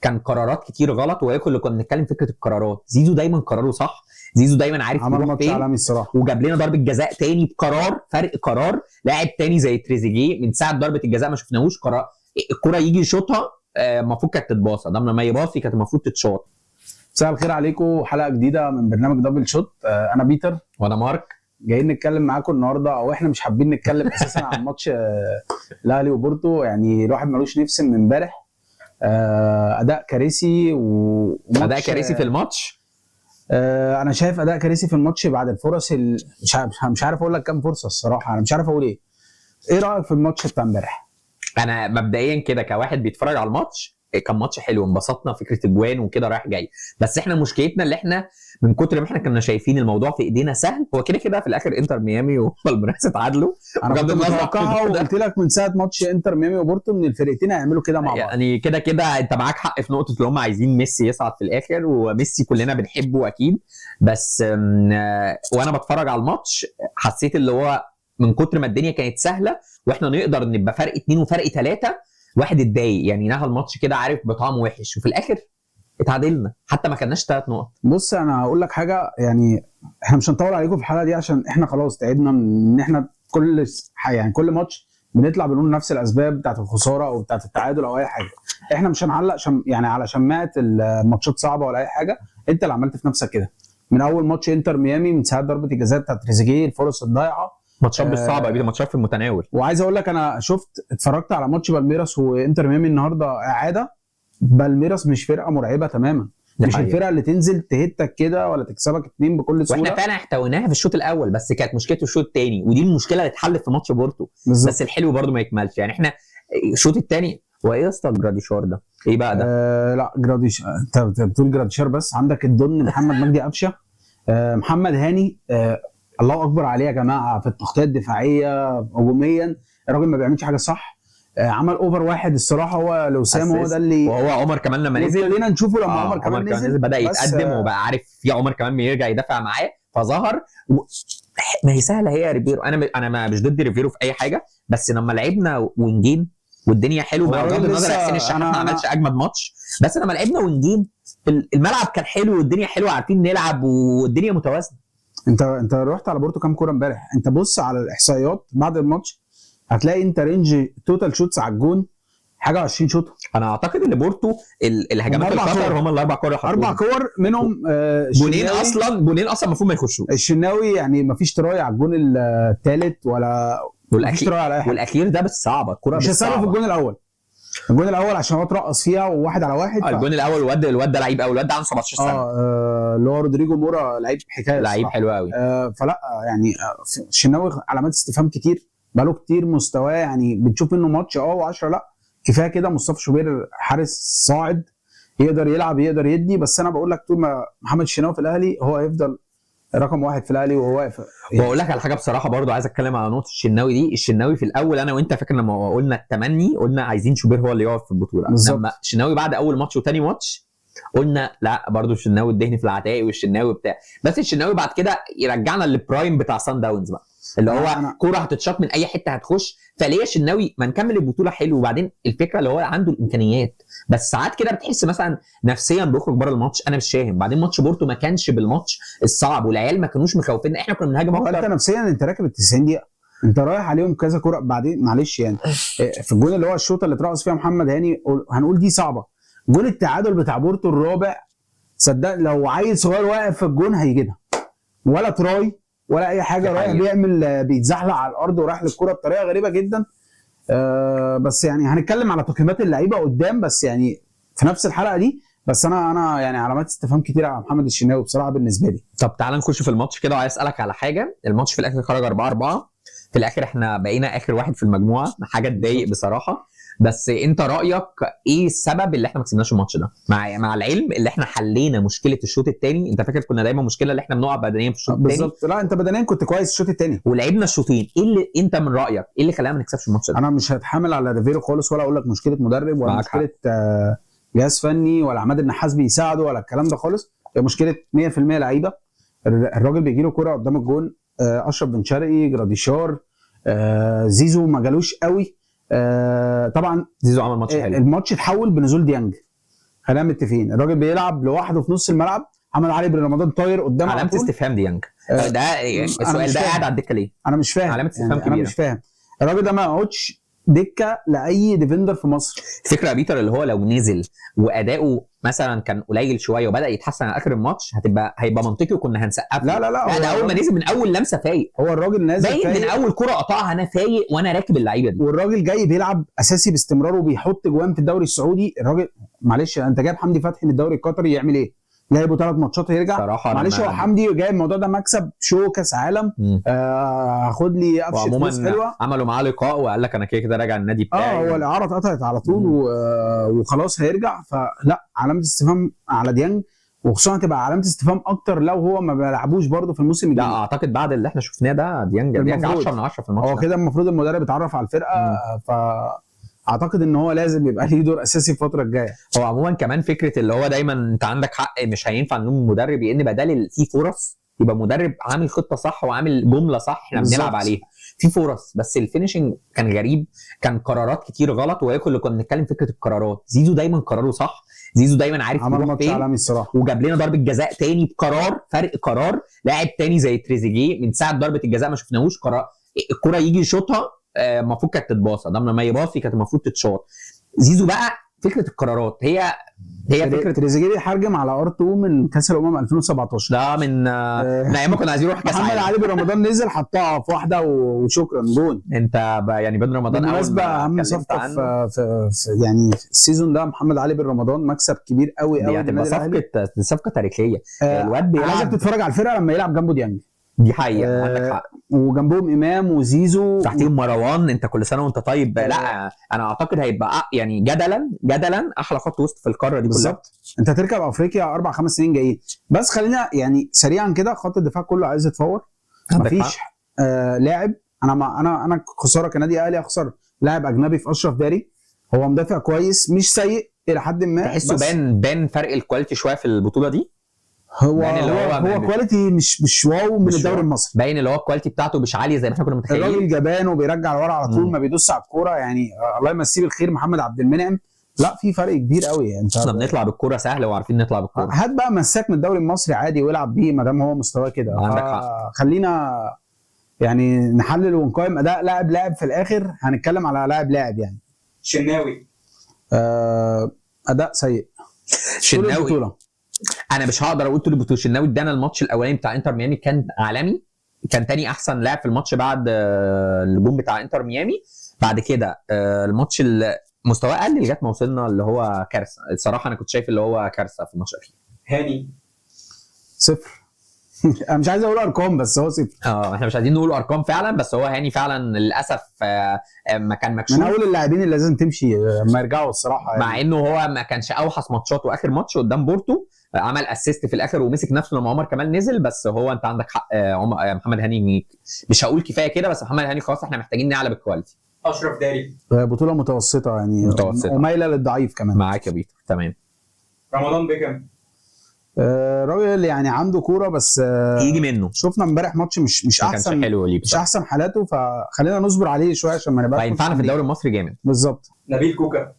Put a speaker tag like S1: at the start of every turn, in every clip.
S1: كان قرارات كتير غلط، وهي اللي كنا بنتكلم فكره القرارات. زيزو دايما قراره صح، زيزو دايما عارف
S2: عمل
S1: يروح
S2: ماتش
S1: فين،
S2: عالمي الصراحه.
S1: وجاب لنا ضربه جزاء تاني بقرار، فرق قرار. لاعب تاني زي تريزيجيه من ساعه ضربه الجزاء ما شفناهوش قرار، الكره يجي يشوطها المفروض كانت تتباصى، ده لما يباصي كانت المفروض تتشاط.
S2: مساء الخير عليكم، حلقه جديده من برنامج دبل شوت. انا بيتر
S1: وانا مارك.
S2: جايين نتكلم معاكم النهارده، او احنا مش حابين نتكلم اساسا عن ماتش الاهلي وبورتو. يعني الواحد ملوش نفس من امبارح. اداء كارثي
S1: اداء كارثي في الماتش.
S2: انا شايف اداء كارثي في الماتش بعد الفرص مش عارف اقول لك كام فرصه الصراحه، انا مش عارف اقول ايه. ايه رايك في الماتش بتاع امبارح؟
S1: انا مبدئيا كده كواحد بيتفرج على الماتش، كان ماتش حلو، انبسطنا فكره اجوان وكده رايح جاي. بس احنا مشكلتنا اللي احنا من كتر ما احنا كنا شايفين الموضوع في ايدينا سهل. هو كده كده في الاخر انتر ميامي وبالميراس اتعادلوا.
S2: انا كنت متوقعها وقلت لك من ساعه ماتش انتر ميامي وبورتو ان الفرقتين هيعملوا كده مع بعض.
S1: يعني كده كده انت معاك حق في نقطه اللي هم عايزين ميسي يصعد في الاخر، وميسي كلنا بنحبه اكيد. بس وانا بتفرج على الماتش حسيت اللي هو من كتر ما الدنيا كانت سهله واحنا نقدر نبقى فرق 2 وفرق 3، واحد اتضايق يعني نهى الماتش كده عارف بطعم وحش، وفي الاخر اتعادلنا حتى ما كناش 3 نقط.
S2: بص انا هقول لك حاجه، يعني احنا مش هنطول عليكم في الحلقه دي عشان احنا خلاص تعبنا من ان احنا كل ماتش بنطلع بنقول نفس الاسباب بتاعت الخساره او بتاعت التعادل او اي حاجه. احنا مش هنعلق يعني على شماعه الماتشات صعبه ولا اي حاجه. انت اللي عملت في نفسك كده من اول ماتش انتر ميامي، من ساعه ضربه الجزاء بتاعت تريزيجيه، الفرص الضايعه،
S1: ماتشات مش صعبه دي، ماتشات في المتناول.
S2: وعايز اقول لك انا اتفرجت على ماتش بالميراس وانتر ميامي النهارده اعاده. بالميراس مش فرقه مرعبه تماما، مش الفرقه اللي تنزل تهتك كده ولا تكسبك 2 بكل سهوله.
S1: واحنا فعلا احتويناها في الشوط الاول، بس كانت مشكلته الشوط الثاني، ودي المشكله اللي اتحلت في ماتش بورتو.
S2: بالزبط.
S1: بس الحلو برده ما يكملش، يعني احنا الشوط الثاني هو ايه يا اسطى الجراديشار ده؟ ايه بقى ده؟
S2: لا جراديشار، انت بتقول جراديشار بس عندك الدن محمد مجدي قفشه. محمد هاني، الله اكبر عليه يا جماعه في التغطيه الدفاعيه هجوميا، الراجل ما بيعملش حاجه صح. عمل اوفر واحد الصراحه هو لوسام، هو ده اللي
S1: وهو عمر كمان لما نزل
S2: ابتدينا نشوفه لما عمر كمان نزل
S1: بدا يتقدم وبقى عارف في عمر كمان بيرجع يدافع معاه فظهر ما هي سهله هي يا ريبيرو. انا مش ضد ريبيرو في اي حاجه، بس لما لعبنا وينجين والدنيا حلوه بقى بغض النظر حسين الشحات ما عملش اجمد ماتش، بس لما لعبنا وينجين الملعب كان حلو والدنيا حلوه عارفين نلعب والدنيا متوازنه.
S2: انت رحت على بورتو كام كوره امبارح؟ انت بص على الاحصائيات بعد الماتش هتلاقي انت رينج توتال شوتس على الجون حاجه 20 شوط.
S1: انا اعتقد ان بورتو الهجمات الخطر هم الاربع كور،
S2: 4 كور منهم
S1: جونين اصلا المفروض ما يخشوا.
S2: الشناوي يعني ما فيش تراي على الجون الثالث ولا
S1: مفيش تراي على اي حاجه، والاخير ده بس صعبه الكوره
S2: مش هسأله في الجون الاول عشان هو اترقص فيها وواحد على واحد.
S1: الجون الاول الواد ده لعيب قوي، الواد ده عنده 17 سنه.
S2: اللي هو رودريجو مورا لعيب حكايه،
S1: لعيب حلو قوي.
S2: فلا يعني الشناوي علامات استفهام كتير بقاله كتير مستواه، يعني بنشوف منه ماتش و10 لا كفايه كده. مصطفى شوبير حارس صاعد يقدر يلعب يقدر يدي، بس انا بقول لك طول ما محمد الشناوي في الاهلي هو هيفضل رقم 1 في الاهلي وهو واقف.
S1: واقول لك على حاجه بصراحه برضو عايز اتكلم على نقطه الشناوي دي. الشناوي في الاول انا وانت فاكر لما قلنا التمني قلنا عايزين شوبير هو اللي يقف في البطوله، لما الشناوي بعد اول ماتش وثاني ماتش قلنا لا برضو الشناوي الدهني في العتاقي والشناوي بتاع، بس الشناوي بعد كده يرجعنا للبرايم بتاع سان داونز بقى، اللي هو كوره هتتشاط من اي حته هتخش. فليه الشناوي ما نكمل البطوله حلو، وبعدين الفكره اللي هو عنده الامكانيات، بس ساعات كده بتحس مثلا نفسيا بيخرج بره الماتش. انا مش فاهم. بعدين ماتش بورتو ما كانش بالماتش الصعب والعيال ما كانوش مخوفين، احنا كنا بنهاجم
S2: اكتر. انت نفسيا انت راكب ال 90 دقيقه، انت رايح عليهم كذا كوره. بعدين معلش يعني في الجون اللي هو الشوطه اللي اترقص فيها محمد هاني هنقول دي صعبه. جون التعادل بتاع بورتو الرابع صدق لو عيل صغير واقف في الجون هيجيبها، ولا تراي ولا اي حاجه، رايح بيعمل بيتزحلق على الارض ورايح للكره بطريقه غريبه جدا. بس يعني هنتكلم على تقييمات اللعيبه قدام، بس يعني في نفس الحلقه دي. بس انا يعني علامات استفهام كتير على محمد الشناوي بصراحه بالنسبه لي.
S1: طب تعال نخش في الماتش كده، وعايز اسالك على حاجه. الماتش في الاخر خرج 4-4، في الاخر احنا بقينا اخر واحد في المجموعه، حاجه تضايق بصراحه. بس انت رايك ايه السبب اللي احنا ما كسبناش الماتش ده، مع العلم اللي احنا حلينا مشكله الشوط الثاني؟ انت فاكر كنا دايما مشكله اللي احنا بنقع بدنيا في الشوط الثاني
S2: بالظبط. لا انت بدنيا كنت كويس الشوط الثاني
S1: ولعبنا الشوطين. ايه اللي انت من رايك ايه اللي خلانا ما نكسبش الماتش ده؟
S2: انا مش هتحمل على ريفيرو خالص، ولا اقول لك مشكله مدرب ولا مشكله جهاز فني ولا عماد النحاس بيساعده ولا الكلام ده خالص. هي مشكله 100% لعيبه. الراجل بيجي له كره قدام الجون، اشرف بن شرقي، جراديشار، زيزو ما جالوش قوي. طبعا
S1: زيزو عمل ماتش حلو.
S2: الماتش اتحول بنزول ديانج. خلينا متفقين، الراجل بيلعب لوحده في نص الملعب، محمد علي بن رمضان طاير قدام
S1: علامه استفهام ديانج. ده السؤال ده قاعد على الدكه ليه؟
S2: انا مش فاهم
S1: علامه استفهام
S2: يعني
S1: كبيره.
S2: انا مش فاهم الراجل ده ما يقعدش دكه لاي ديفندر في مصر.
S1: الفكره يا بيتر اللي هو لو نزل واداؤه مثلا كان قليل شويه وبدا يتحسن على اخر الماتش هيبقى منطقي وكنا هنسقف
S2: لا
S1: ده اول ما نزل من اول لمسه فايق،
S2: هو الراجل نازل
S1: باين
S2: فايق
S1: من اول كره قطعها انا فايق وانا راكب اللعيبه دي،
S2: والراجل جاي بيلعب اساسي باستمرار وبيحط جوان في الدوري السعودي. الراجل معلش انت جايب حمدي فتحي من الدوري القطري يعمل ايه؟ جايبه 3 ماتشات يرجع. معلش هو حمدي جايب الموضوع ده مكسب شو كاس عالم، هاخد لي قفشه فلوس حلوه.
S1: عملوا معاه لقاء وقال لك انا كده راجع النادي بتاعي.
S2: هو الاعاره اتقطعت على طول وخلاص هيرجع. فلا علامه استفهام على ديانج، وخصوصا هتبقى علامه استفهام اكتر لو هو ما بيلعبوش برده في الموسم الجاي.
S1: لا اعتقد بعد اللي احنا شفناه ده ديانج 10 من 10 في الماتش.
S2: هو كده المفروض المدرب يتعرف على الفرقه، اعتقد ان هو لازم يبقى ليه دور اساسي الفتره الجايه.
S1: هو عموما كمان فكره اللي هو دايما انت عندك حق، مش هينفع نلوم المدرب، لان بدل في فرص يبقى مدرب عامل خطه صح وعامل جمله صح احنا بنلعب عليها. في فرص بس الفينيشنج كان غريب، كان قرارات كتير غلط، وهي اللي كنا بنتكلم فكره القرارات. زيزو دايما قراره صح، زيزو دايما عارف
S2: عمل ماتش عالمي الصراحه،
S1: وجاب لنا ضربه جزاء تاني بقرار، فرق قرار. لاعب تاني زي تريزيجيه من ساعه ضربه الجزاء ما شفناهوش قرار الكره يجي يشوطها المفروض كانت تتباصى، ده ما يباصي كانت المفروض تتشاط. زيزو بقى فكره القرارات هي فكره.
S2: تريزيجيه حرجم على ار2 من كاس الامم 2017
S1: ده من ايام ما كنا عايزين نروح كاس
S2: محمد علي بن رمضان نزل حطها في واحده وشكرا جون.
S1: انت يعني بن رمضان
S2: بالمناسبه اهم صفقه في يعني السيزون ده محمد علي بن رمضان، مكسب كبير قوي
S1: دي هتبقى صفقه تاريخيه. الواد بيلعب،
S2: عايزك تتفرج على الفرقه لما يلعب جنبه ديانج.
S1: دي حقيقه عندك حق.
S2: وجنبهم امام وزيزو
S1: تحتيهم مروان. انت كل سنه وانت طيب. لا انا اعتقد هيبقى يعني جدلا احلى خط وسط في القاره دي
S2: بالظبط. انت تركب افريقيا 4-5 سنين جايين. بس خلينا يعني سريعا كده، خط الدفاع كله عايز يتفور. مفيش لاعب. انا خساره كنادي اهلي اخسر لاعب اجنبي في اشرف داري. هو مدافع كويس مش سيء الى حد ما،
S1: تحسه بان فرق الكواليتي شويه في البطوله دي.
S2: هو كواليتي مش واو من الدوري المصري.
S1: باين اللي هو الكواليتي بتاعته مش عاليه زي ما احنا كنا متخيلين.
S2: الراجل جبان وبيرجع لورا على طول، ما بيدوس على الكوره يعني. الله يمسيه بالخير محمد عبد المنعم. لا في فرق كبير قوي.
S1: احنا بنطلع بالكوره سهل وعارفين نطلع بالكوره.
S2: هات بقى مساك من الدوري المصري عادي ويلعب بيه ما دام هو مستواه كده.
S1: عندك حق.
S2: خلينا يعني نحلل ونقيم اداء لاعب في الاخر. هنتكلم على لاعب يعني.
S3: شناوي
S2: اداء سيء.
S1: شناوي انا مش هقدر اقول طول البطوله. الشناوي ادانا الماتش الاولاني بتاع انتر ميامي كان عالمي، كان تاني احسن لاعب في الماتش بعد الجون بتاع انتر ميامي. بعد كده الماتش مستواه قل لغايه ما وصلنا اللي هو كارثه. الصراحه انا كنت شايف اللي هو كارثه في الماتش الاخير.
S3: هاني
S2: 0. انا مش عايز اقول ارقام بس هو 0.
S1: احنا مش عايزين نقول ارقام فعلا، بس هو هاني فعلا للاسف ما كان مكشوف.
S2: من اول اللاعبين اللي لازم تمشي لما يرجعوا الصراحه يعني.
S1: مع انه هو ما كانش اوحش ماتشات، واخر ماتش قدام بورتو عمل اسيست في الاخر ومسك نفسه لما عمر كمال نزل. بس هو انت عندك حق محمد هاني مش هقول كفايه كده، بس محمد هاني خلاص احنا محتاجين نعلى بالكواليتي.
S3: اشرف داري
S2: بطوله متوسطه يعني، ومايله للضعيف كمان.
S1: معاك يا بيتر تمام.
S3: رمضان بيكم
S2: راجل يعني عنده كوره بس
S1: يجي منه.
S2: شفنا امبارح ماتش مش احسن
S1: حلو ليه
S2: مش احسن حالاته، فخلينا نصبر عليه شويه عشان ما نبقاش
S1: هينفعنا في الدوري المصري جامد.
S2: بالظبط.
S3: نبيل كوكا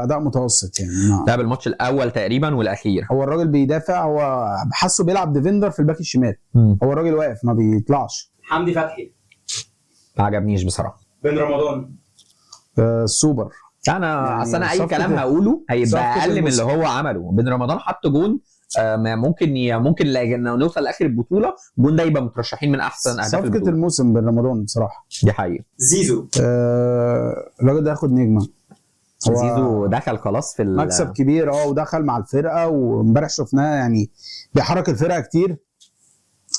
S2: اداء متوسط يعني.
S1: لعب الماتش الاول تقريبا والاخير.
S2: هو الراجل بيدافع، هو حاسه بيلعب ديفندر في الباك الشمال. هو الراجل واقف ما بيطلعش.
S3: حمدي فتحي
S1: ما عجبنيش بصراحه.
S3: بن رمضان
S2: سوبر.
S1: انا يعني اصل انا اي كلام هقوله هيبقى اقل من اللي هو عمله. بن رمضان حط جون ممكن نوصل لاخر البطوله الجون ده يبقى مترشحين من احسن اهداف
S2: البطوله. صفقه الموسم بن رمضان بصراحه.
S1: دي حقيقه.
S3: زيزو
S2: الراجل ده ياخد نجمه.
S1: زيزو دخل خلاص في
S2: مكسب كبير ودخل مع الفرقه، وامبارح شفناه يعني بيحرك الفرقه كتير.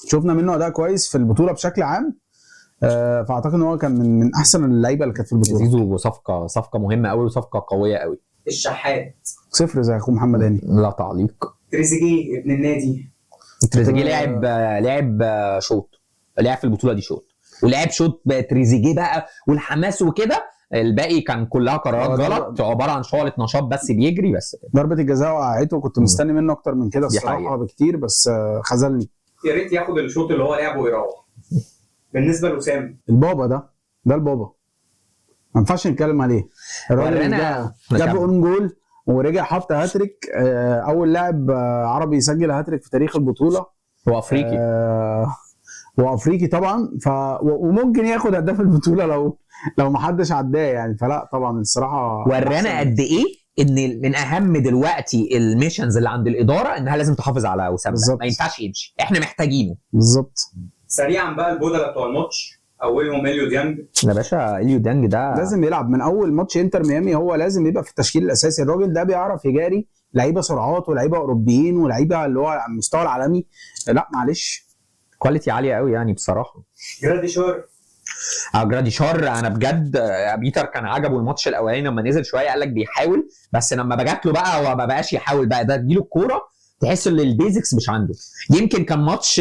S2: شفنا منه اداء كويس في البطوله بشكل عام. فاعتقد ان هو كان من احسن اللعيبه اللي كانت في البطوله.
S1: زيزو صفقه مهمه قوي وصفقه قويه قوي.
S3: الشحات
S2: 0 زي اخو محمد هاني.
S1: لا تعليق.
S3: تريزيجيه ابن النادي.
S1: تريزيجيه لعب شوط، لعب في البطوله دي شوط، ولعب شوط تريزيجيه بقى والحماس وكده. الباقي كان كلها قرارات غلط، عباره عن شغله نشاط بس بيجري بس.
S2: ضربه الجزاء وقعته، كنت مستني منه اكتر من كده الصراحه بكتير، بس خذلني.
S3: يا ريت ياخد الشوط اللي هو لعبه ويروح. بالنسبه لوسام
S2: البابا ده البابا ما ينفعش نتكلم عليه. الراجل جاب اون جول ورجع حط هاتريك، اول لاعب عربي يسجل هاتريك في تاريخ البطوله،
S1: هو افريقي.
S2: وافريقي طبعا. وممكن ياخد هداف البطوله لو ما حدش عداه يعني. فلا طبعا الصراحه
S1: ورانا قد ايه ان من اهم دلوقتي الميشنز اللي عند الاداره انها لازم تحافظ على اسامه، ما ينفعش يمشي، احنا محتاجينه
S2: بالظبط.
S3: سريعا بقى البودلة بتوع الماتش، اولهم اليو ديانج.
S1: يا باشا اليو ديانج ده
S2: لازم يلعب من اول ماتش انتر ميامي، هو لازم يبقى في التشكيل الاساسي. الراجل ده بيعرف يجاري لعيبه سرعات ولاعيبه اوروبيين ولاعيبه اللي هو على المستوى العالمي. لا معلش،
S1: كواليتي عاليه قوي يعني بصراحه. جراديشار انا بجد بيتر كان عجبه الماتش الاولاني لما نزل شويه، قال لك بيحاول، بس لما بجات له بقى هو ما بقاش يحاول بقى، ده اديله الكوره تحس ان البيزكس مش عنده. يمكن كان ماتش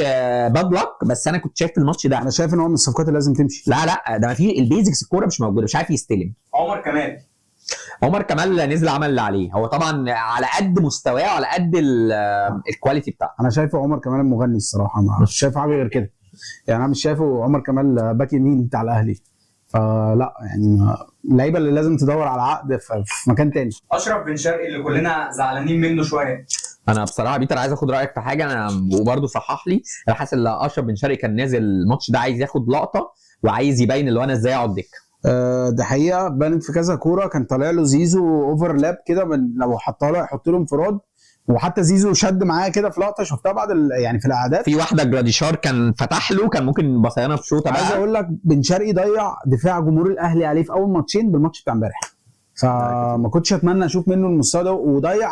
S1: باد لك، بس انا كنت شايف في الماتش ده،
S2: انا شايف ان هو من الصفقات اللي لازم تمشي.
S1: لا ده في البيزكس الكوره مش موجوده، مش عارف يستلم. عمر كمال نزل عمل اللي عليه، هو طبعا على قد مستواه وعلى قد الكواليتي بتاعته.
S2: انا شايفه عمر كمال المغني الصراحه، مش شايف حاجه غير كده يعني. انا مش شايفه عمر كمال باك يمين بتاع الاهلي، فلا يعني اللعيبه اللي لازم تدور على عقد في مكان تاني.
S3: اشرف بن شرقي اللي كلنا زعلانين منه شويه.
S1: انا بصراحه بيتر عايز اخد رايك في حاجه، انا وبرده صحح لي، انا حاسس ان اشرف بن شرقي كان نازل الماتش ده عايز ياخد لقطه وعايز يبين اللي هو انا ازاي اقعد دكه.
S2: ده حقيقه بانت في كذا كوره، كان طالع له زيزو اوفرلاب كده، لو حطها له هيحط له انفراد، وحتى زيزو شد معاه كده في لقطه شفتها بعد يعني في الاعداد،
S1: في واحده جراديشار كان فتح له، كان ممكن بصيانه في شوطه.
S2: عايز اقول لك بن شرقي ضيع دفاع جمهور الاهلي عليه في اول ماتشين بالماتش بتاع امبارح، فما كنتش اتمنى اشوف منه المستوى ده، وضيع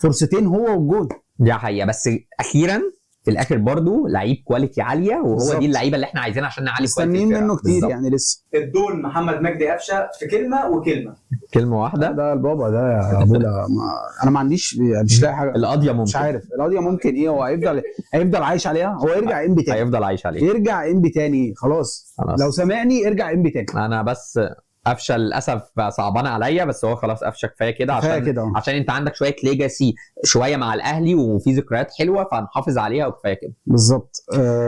S2: فرصتين هو والجول.
S1: دي حقيقه، بس اخيرا في الاخر برضو لعيب كواليتي عاليه، وهو
S2: بالزبط.
S1: دي اللعيبه اللي احنا عايزينها عشان نعلي كواليتي
S2: مستنيين منه كتير بالزبط. يعني لسه
S3: الدول محمد مجدي قفشه في كلمه
S1: واحده.
S2: ده البابا ده يا ابولا انا ما عنديش، مش لاقي حاجه.
S1: القضيه ممكن،
S2: مش عارف القضيه ممكن ايه، هو هيفضل عايش عليها، هو يرجع انبي تاني،
S1: هيفضل عايش عليها،
S2: يرجع انبي تاني خلاص. لو سامعني ارجع انبي تاني.
S1: انا بس قفشه للاسف صعبانه عليا، بس هو خلاص قفشه كفايه كده، عشان انت عندك شويه ليجاسي شويه مع الاهلي وفي ذكريات حلوه، فنحافظ عليها وكفايه كده
S2: بالظبط.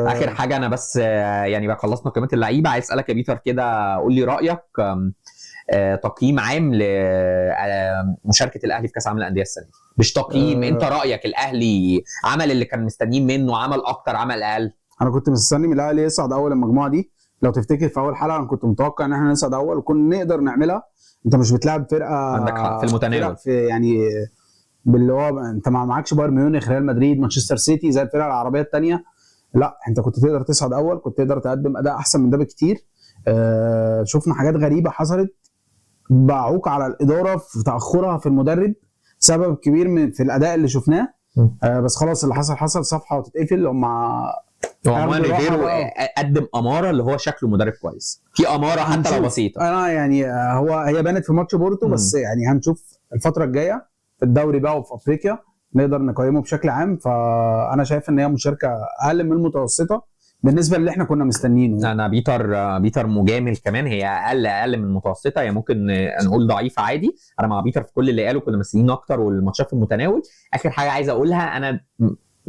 S1: اخر حاجه انا بس يعني بقى خلصنا قائمه اللعيبه، عايز اسالك يا بيتر كده، قول لي رايك تقييم عام لمشاركه الاهلي في كاس العالم للانديه السنه دي، مش تقييم، انت رايك الاهلي عمل اللي كان مستنيين منه، عمل اكتر، عمل اقل؟
S2: انا كنت مستني من الاهلي يصعد اول المجموعه دي، لو تفتكر في اول حلقه انا كنت متوقع ان احنا نصعد اول وكنا نقدر نعملها. انت مش بتلعب فرقه
S1: عندك حق في المتناول،
S2: في يعني باللي هو انت ما معكش بايرن ميونخ، ريال مدريد، مانشستر سيتي زي الفرق العربيه الثانيه، لا انت كنت تقدر تصعد اول، كنت تقدر تقدم اداء احسن من ده بكتير. شفنا حاجات غريبه حصلت، باعوك على الاداره في تاخرها في المدرب، سبب كبير في الاداء اللي شفناه. بس خلاص اللي حصل صفحه وتتقفل.
S1: عموما ريفيرو قدم اماره اللي هو شكله مدرب كويس، في اماره حتى لو بسيطه.
S2: انا يعني هي بانت في ماتش بورتو، بس يعني هنشوف الفتره الجايه في الدوري بقى وفي افريقيا نقدر نقيمه بشكل عام. فانا شايف ان هي مشاركه اقل من المتوسطه بالنسبه اللي احنا كنا مستنيينه.
S1: انا بيتر مجامل كمان، هي اقل من المتوسطه، هي ممكن نقول ضعيفه عادي. انا مع بيتر في كل اللي قاله، كنا مستنيين اكتر والماتشات في المتناول. اخر حاجه عايز اقولها، انا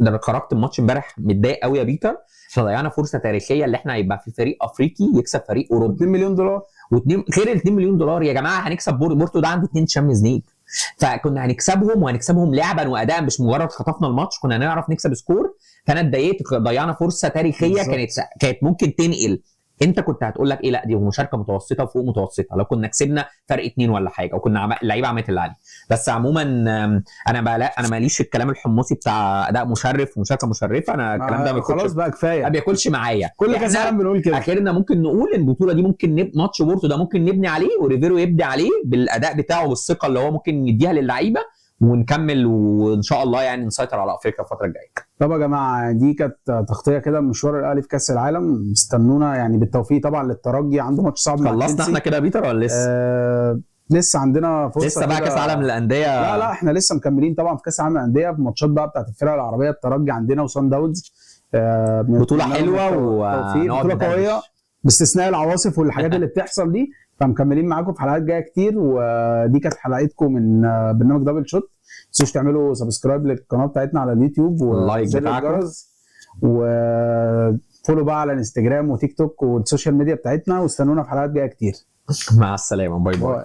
S1: ده خرجت الماتش امبارح متضايق قوي يا بيتر، عشان ضيعنا فرصه تاريخيه اللي احنا هيبقى في فريق افريقي يكسب فريق اوروبي.
S2: 2 مليون دولار
S1: غير ال 2 مليون دولار يا جماعه، هنكسب بورتو ده عنده 2 تشامبيونز ليج، فكنا هنكسبهم وهنكسبهم لعبا واداء، مش مجرد خطفنا الماتش، كنا هنعرف نكسب سكور. فانا اتضايقت، ضيعنا فرصه تاريخيه كانت ممكن تنقل. انت كنت هتقول لك ايه، لا دي مشاركه متوسطه وفوق متوسطه، لو كنا كسبنا فرق 2 ولا حاجه وكنا اللعيبه عملت اللي عليه. بس عموما انا ماليش في الكلام الحمصي بتاع اداء مشرف ومشاركه مشرفه، انا الكلام ده
S2: خلاص بقى كفايه،
S1: ما بياكلش معايا.
S2: كل كاس عالم بنقول كده.
S1: اخرنا ممكن نقول ان البطوله دي ممكن ماتش بورتو ده ممكن نبني عليه، وريفيرو يبني عليه بالاداء بتاعه والثقه اللي هو ممكن يديها للعيبه، ونكمل وان شاء الله يعني نسيطر على افريقيا الفتره الجايه.
S2: طب يا جماعه دي كانت تغطيه كده من مشوار الاهلي في كاس العالم، استنونا يعني بالتوفيق طبعا للترجي، عنده ماتش صعب.
S1: خلصنا احنا كده يا بيتر ولا لسه؟
S2: لسه عندنا فرصه،
S1: لسه بقى كاس العالم للانديه.
S2: لا احنا لسه مكملين طبعا في كاس العالم للانديه، في ماتشات بقى بتاعت الفرق العربيه، الترجي عندنا وصن داونز.
S1: بطوله حلوه
S2: وبطوله قويه باستثناء العواصف والحاجات اللي بتحصل دي. فمكملين معاكم في حلقات جايه كتير، ودي كانت حلقتكم من برنامج دبل شوت. متنسوش تعملوا سبسكرايب للقناه بتاعتنا على اليوتيوب
S1: واللايك بتاعكم،
S2: وفولو بقى على الانستجرام وتيك توك والسوشيال ميديا بتاعتنا، واستنونا في حلقات جايه كتير.
S1: مع السلامه، باي باي.